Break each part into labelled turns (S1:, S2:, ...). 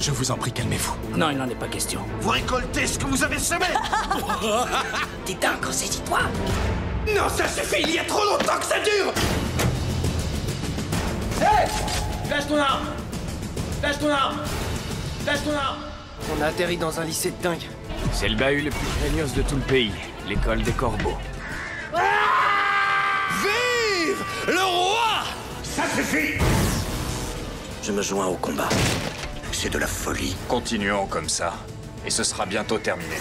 S1: Je vous en prie, calmez-vous.
S2: Non, il n'en est pas question.
S3: Vous récoltez ce que vous avez semé.
S2: T'es dingue, ressaisis-toi.
S3: Non, ça suffit, il y a trop longtemps que ça dure. Hé, lâche ton arme. Lâche ton arme. Lâche ton arme.
S4: On a atterri dans un lycée de dingue.
S5: C'est le bahut le plus craignos de tout le pays, l'école des corbeaux.
S3: Vive le roi. Ça suffit.
S2: Je me joins au combat.
S3: C'est de la folie.
S5: Continuons comme ça, et ce sera bientôt terminé.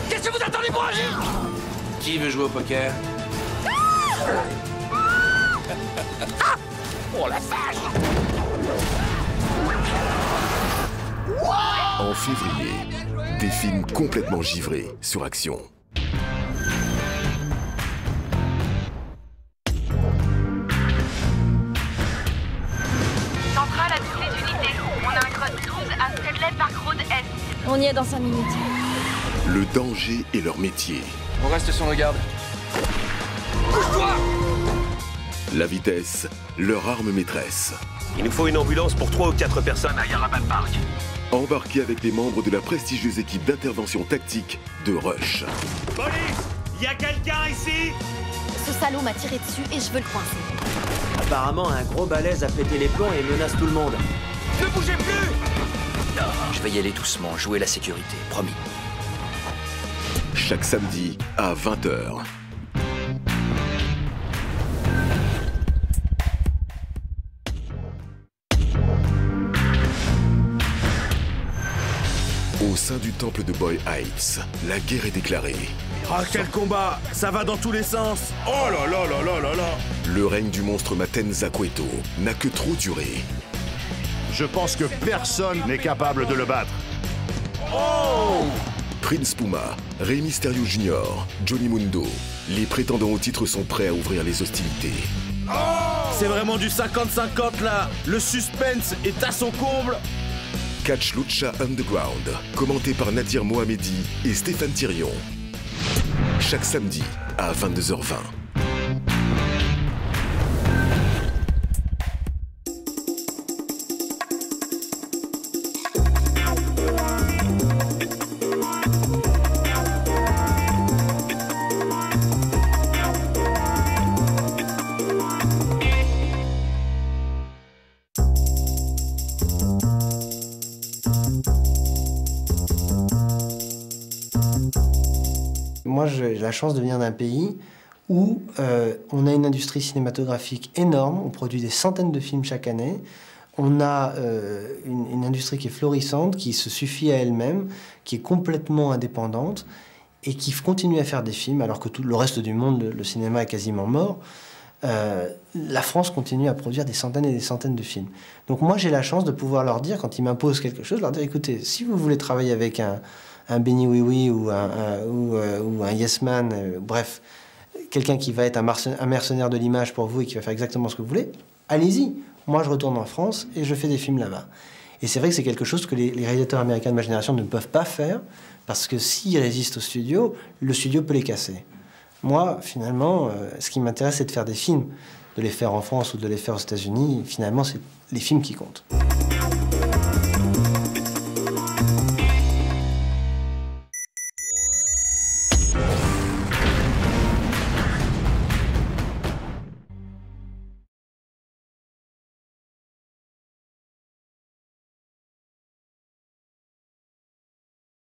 S3: Qu'est-ce que vous attendez pour agir?
S1: Qui veut jouer au poker?
S3: Oh la vache.
S6: En février, des films complètement givrés sur Action.
S7: Centrale à toutes les unités. On a un code 12 à Stedley Park Road Est.
S8: On y est dans 5 minutes.
S6: Le danger est leur métier.
S5: On reste sur nos gardes.
S6: La vitesse, leur arme maîtresse.
S9: Il nous faut une ambulance pour 3 ou 4 personnes à Yarrabat Park.
S6: Embarqués avec les membres de la prestigieuse équipe d'intervention tactique de Rush.
S3: Police, y a quelqu'un ici?
S8: Ce salaud m'a tiré dessus et je veux le coincer.
S4: Apparemment, un gros balèze a pété les plombs et menace tout le monde.
S3: Ne bougez plus.
S2: Je vais y aller doucement, jouer la sécurité, promis.
S6: Chaque samedi à 20h. Au sein du temple de Boy Heights, la guerre est déclarée.
S3: Ah, quel combat. Ça va dans tous les sens. Oh là là là là là là.
S6: Le règne du monstre Matenza Cueto n'a que trop duré.
S10: Je pense que personne n'est capable de le battre.
S3: Oh.
S6: Prince Puma, Rey Mysterio Jr., Johnny Mundo, les prétendants au titre sont prêts à ouvrir les hostilités.
S3: C'est vraiment du 50-50 là. Le suspense est à son comble.
S6: Catch Lucha Underground, commenté par Nadir Mohamedi et Stéphane Thirion. Chaque samedi à 22h20.
S4: Moi, j'ai la chance de venir d'un pays où on a une industrie cinématographique énorme, on produit des centaines de films chaque année, on a une industrie qui est florissante, qui se suffit à elle-même, qui est complètement indépendante et qui continue à faire des films alors que tout le reste du monde, le cinéma est quasiment mort. La France continue à produire des centaines et des centaines de films. Donc moi, j'ai la chance de pouvoir leur dire, quand ils m'imposent quelque chose, leur dire, écoutez, si vous voulez travailler avec un Benny Oui Oui ou un Yes Man, bref, quelqu'un qui va être un mercenaire de l'image pour vous et qui va faire exactement ce que vous voulez, allez-y. Moi, je retourne en France et je fais des films là-bas. Et c'est vrai que c'est quelque chose que les réalisateurs américains de ma génération ne peuvent pas faire, parce que s'ils résistent au studio, le studio peut les casser. Moi, finalement, ce qui m'intéresse, c'est de faire des films. De les faire en France ou de les faire aux États-Unis, finalement, c'est les films qui comptent.